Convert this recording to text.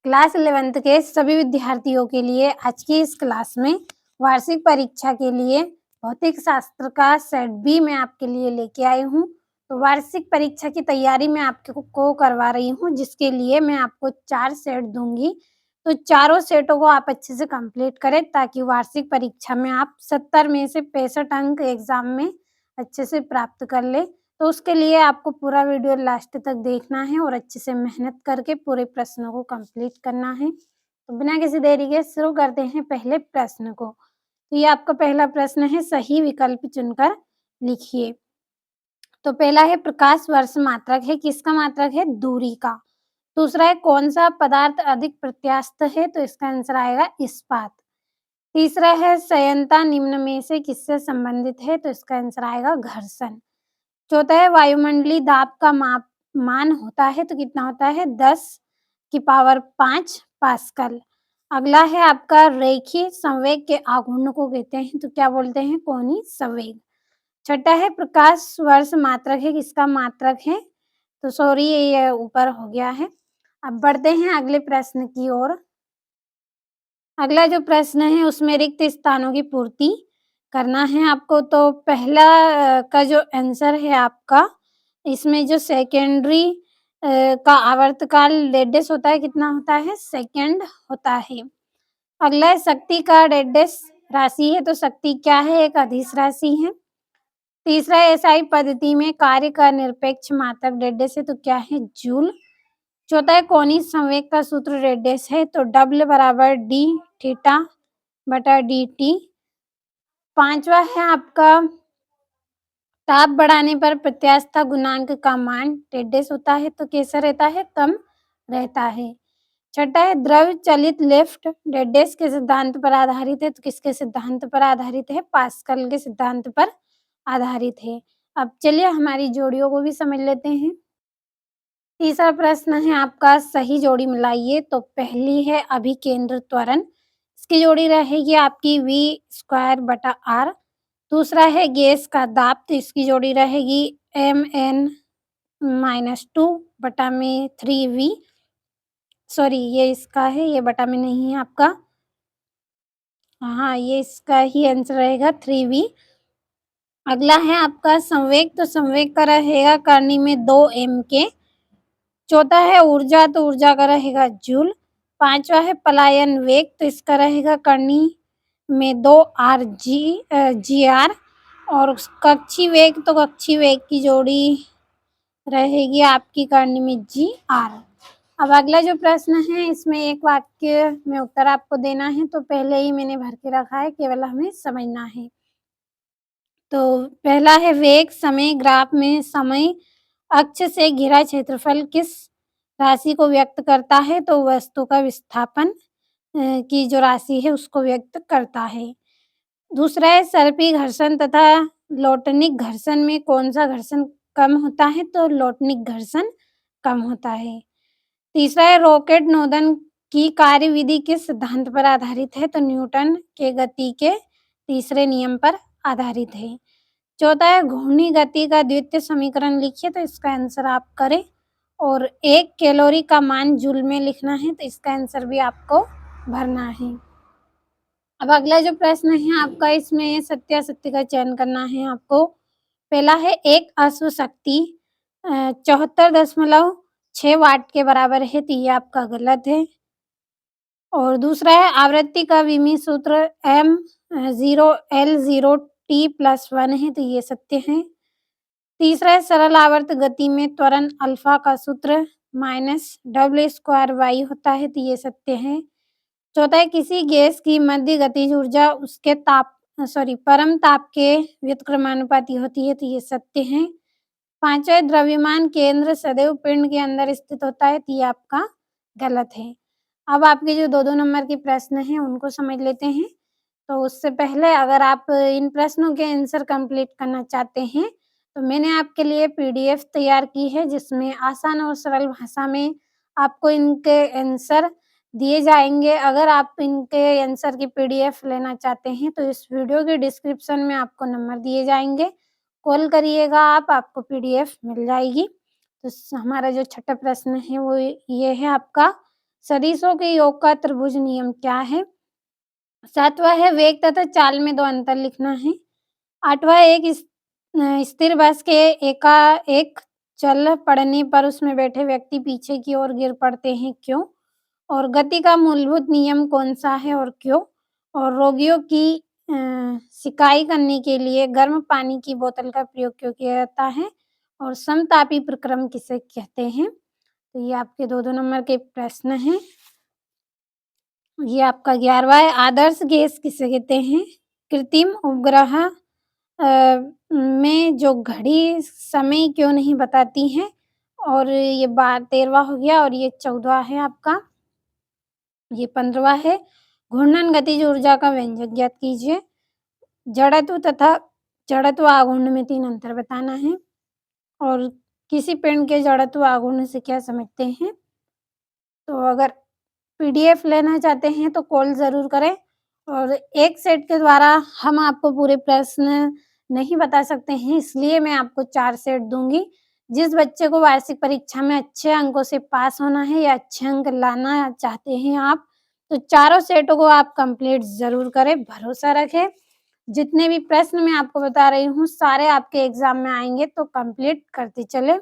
Class 11th के सभी विद्यार्थियों के लिए आज की इस क्लास में वार्षिक परीक्षा के लिए भौतिक शास्त्र का सेट बी मैं आपके लिए लेके आई हूँ। तो वार्षिक परीक्षा की तैयारी मैं आपको करवा रही हूँ, जिसके लिए मैं आपको 4 सेट दूंगी। तो चारों सेटों को आप अच्छे से कंप्लीट करें ताकि वार्षिक परीक्षा में आप 70 में से 65 अंक एग्जाम में अच्छे से प्राप्त कर ले। तो उसके लिए आपको पूरा वीडियो लास्ट तक देखना है और अच्छे से मेहनत करके पूरे प्रश्नों को कंप्लीट करना है। तो बिना किसी देरी के शुरू करते हैं पहले प्रश्न को। तो ये आपका पहला प्रश्न है, सही विकल्प चुनकर लिखिए। तो पहला है प्रकाश वर्ष मात्रक है, किसका मात्रक है? दूरी का। दूसरा है कौन सा पदार्थ अधिक प्रत्यास्थ है? तो इसका आंसर आएगा इस्पात। तीसरा है संयंता निम्न में से किससे संबंधित है? तो इसका आंसर आएगा घर्षण। चौथा है वायुमंडलीय दाब का मान होता है तो कितना होता है? 10⁵ पास्कल। अगला है आपका रेखीय संवेग के आघूर्ण को कहते हैं तो क्या बोलते हैं? कोणीय संवेग। छठा है प्रकाश वर्ष मात्रक है, किसका मात्रक है? तो सॉरी ये ऊपर हो गया है। अब बढ़ते हैं अगले प्रश्न की ओर। अगला जो प्रश्न है उसमें रिक्त स्थानों की पूर्ति करना है आपको। तो पहला का जो आंसर है आपका, इसमें जो सेकेंडरी का आवर्तकाल डेडेस होता है, कितना होता है? सेकेंड होता है। अगला है शक्ति का डेडेस राशि है, तो शक्ति क्या है? एक अदिश राशि है। तीसरा एसआई पद्धति में कार्य का निरपेक्ष मात्रक डेडेस है, तो क्या है? जूल। चौथा है कोणीय संवेग का सूत्र रेडियस है, तो W बराबर d थीटा बटा dt। पांचवा है आपका ताप बढ़ाने पर प्रत्यास्थता गुणांक का मान रेडियस होता है, तो कैसा रहता है? कम रहता है। छठा है द्रव चलित लिफ्ट रेडियस के सिद्धांत पर आधारित है, तो किसके सिद्धांत पर आधारित है? पास्कल के सिद्धांत पर आधारित है। अब चलिए हमारी जोड़ियों को भी समझ लेते हैं। तीसरा प्रश्न है आपका सही जोड़ी मिलाइए। तो पहली है अभिकेंद्र त्वरण, इसकी जोड़ी रहेगी आपकी v² बटा r। दूसरा है गैस का दाब, तो इसकी जोड़ी रहेगी mn-2 बटा में 3v। सॉरी ये इसका है, ये बटा में नहीं है आपका। हाँ ये इसका ही आंसर रहेगा 3v। अगला है आपका संवेग, तो संवेग का रहेगा करनी में 2m के। चौथा है ऊर्जा, तो ऊर्जा का रहेगा जूल। पांचवा है पलायन वेग, तो इसका रहेगा करनी में 2 और कक्षीय वेग, तो कक्षीय वेग की जोड़ी रहेगी आपकी करनी में gr। अब अगला जो प्रश्न है इसमें एक वाक्य में उत्तर आपको देना है, तो पहले ही मैंने भर के रखा है, केवल हमें समझना है। तो पहला है वेग समय ग्राफ में समय अक्ष से घिरा क्षेत्रफल किस राशि को व्यक्त करता है? तो वस्तु का विस्थापन की जो राशि है उसको व्यक्त करता है। दूसरा है सर्पी घर्षण तथा लोटनिक घर्षण में कौन सा घर्षण कम होता है? तो लोटनिक घर्षण कम होता है। तीसरा है रॉकेट नोदन की कार्यविधि किस सिद्धांत पर आधारित है? तो न्यूटन के गति के तीसरे नियम पर आधारित है। चौथा है घूर्णी गति का द्वितीय समीकरण लिखिए, तो इसका आंसर आप करें। और 1 कैलोरी का मान जूल में लिखना है, तो इसका आंसर भी आपको भरना है। अब अगला जो प्रश्न है आपका, इसमें सत्यासत्य का चयन करना है आपको। पहला है एक अश्व शक्ति 74.6 वाट के बराबर है, तो ये आपका गलत है। और दूसरा है आवृत्ति का विमीय सूत्र m0L0t+1 है, तो ये सत्य है। तीसरा है सरल आवर्त गति में त्वरण अल्फा का सूत्र -w² होता है, तो ये सत्य है। चौथा है किसी गैस की मध्य गतिज ऊर्जा उसके परम ताप के व्युत्क्रमानुपाती होती है, तो ये सत्य है। पांचवा द्रव्यमान केंद्र सदैव पिंड के अंदर स्थित होता है, तो ये आपका गलत है। अब आपके जो 2-2 नंबर के प्रश्न हैं उनको समझ लेते हैं। तो उससे पहले अगर आप इन प्रश्नों के आंसर कंप्लीट करना चाहते हैं तो मैंने आपके लिए पीडीएफ तैयार की है, जिसमें आसान और सरल भाषा में आपको इनके आंसर दिए जाएंगे। अगर आप इनके आंसर की पीडीएफ लेना चाहते हैं तो इस वीडियो के डिस्क्रिप्शन में आपको नंबर दिए जाएंगे, कॉल करिएगा आप, आपको पीडीएफ मिल जाएगी। तो हमारा जो छठा प्रश्न है वो ये है आपका, सदिशों के योग का त्रिभुज नियम क्या है? 7वां है वेग तथा चाल में 2 अंतर लिखना है। 8वां है स्थिर बस के एकाएक चल पड़ने पर उसमें बैठे व्यक्ति पीछे की ओर गिर पड़ते हैं, क्यों? और गति का मूलभूत नियम कौन-सा है और क्यों? और रोगियों की सिकाई करने के लिए गर्म पानी की बोतल का प्रयोग क्यों किया जाता है? और समतापी प्रक्रम किसे कहते हैं? तो ये आपके 2-2 नंबर के प्रश्न हैं। ये आपका 11वां है आदर्श गैस किसे कहते हैं? कृत्रिम उपग्रह में जो घड़ी समय क्यों नहीं बताती है? और ये 13वां हो गया और ये 14वां है आपका। ये 15वां है घूर्णन गतिज ऊर्जा का व्यंजक ज्ञात कीजिए। जड़त्व तथा जड़त्व आघूर्ण में 3 अंतर बताना है। और किसी पिंड के जड़त्व आघूर्ण से क्या समझते हैं? तो अगर पीडीएफ लेना चाहते हैं तो कॉल ज़रूर करें। और एक सेट के द्वारा हम आपको पूरे प्रश्न नहीं बता सकते हैं, इसलिए मैं आपको 4 सेट दूँगी। जिस बच्चे को वार्षिक परीक्षा में अच्छे अंकों से पास होना है या अच्छे अंक लाना चाहते हैं आप, तो चारों सेटों को आप कंप्लीट ज़रूर करें, भरोसा रखें। जितने भी प्रश्न मैं आपको बता रही हूँ, सारे आपके एग्ज़ाम में आएँगे, तो कंप्लीट करते चलें।